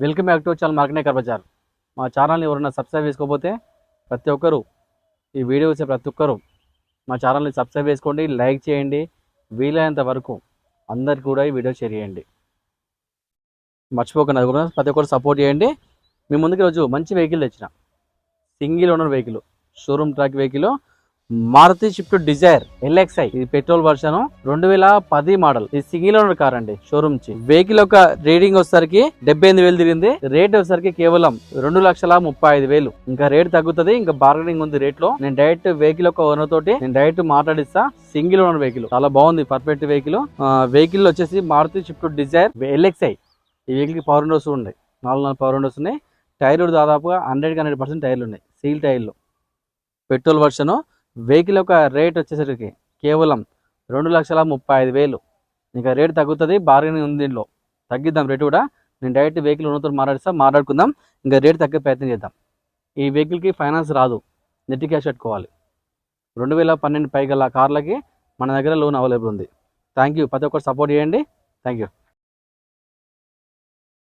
Welcome back to channel Market Bazaar. మా ఛానల్ని ఎవరైనా సబ్స్క్రైబ్ చేసుకోకపోతే ప్రతి ఒక్కరు ఈ వీడియో చూసే ప్రతి ఒక్కరు మా ఛానల్ని సబ్స్క్రైబ్ చేసుకోండి, లైక్ చేయండి, వీలైనంత వరకు అందరికి కూడా ఈ వీడియో షేర్ చేయండి. మర్చిపోకుండా కూడా ప్రతి ఒక్కరు సపోర్ట్ చేయండి. మీ ముందుకు రోజు మంచి వెహికల్ తెచ్చిన, single owner vehicle, showroom track vehicle, Maruti Swift Dzire LXi. ఇది పెట్రోల్ వర్షన్, 2010 మోడల్. ఇది సింగిల్ ఓనర్ కార్ అండి. షోరూమ్ చి వెహికల్ యొక్క రేటింగ్ వచ్చేసరికి 78,000 తిరిగింది. రేట్ వచ్చేసరికి కేవలం 2,35,000. ఇంకా రేట్ తగ్గుతుంది, ఇంకా బార్గెనింగ్ ఉంది రేట్ లో. నేను డైరెక్ట్ వెహికల్ యొక్క ఓనర్ తోటి నేను డైరెక్ట్ మాట్లాడిస్తా. సింగిల్ ఓనర్ వెహికల్ చాలా బాగుంది, పర్ఫెక్ట్ వెహికల్. వెహికల్ వచ్చేసి మారుతి స్విఫ్ట్ డిజైర్ LXi. ఈ వెహికల్ కి పవర్ విండోస్ ఉన్నాయి, 4 పవర్ విండోస్ ఉన్నాయి. టైర్లు దాదాపుగా 100% టైర్లు ఉన్నాయి, సీల్ టైర్లు. Petrol version. వెహికల్ యొక్క రేట్ వచ్చేసరికి కేవలం 2,35,000. ఇంకా రేట్ తగ్గుతుంది, బార్గెనింగ్ ఉంది, దీంట్లో తగ్గిద్దాం రేటు కూడా. నేను డైరెక్ట్ వెహికల్ ఉన్నతో మాట్లాడుకుందాం, ఇంకా రేట్ తగ్గే ప్రయత్నం చేద్దాం. ఈ వెహికల్కి ఫైనాన్స్ రాదు, నెట్ క్యాష్ పెట్టుకోవాలి. 2012 పైగల కార్లకి మన దగ్గర లోన్ అవైలబుల్ ఉంది. థ్యాంక్ యూ, ప్రతి ఒక్కరు సపోర్ట్ చేయండి. Thank you.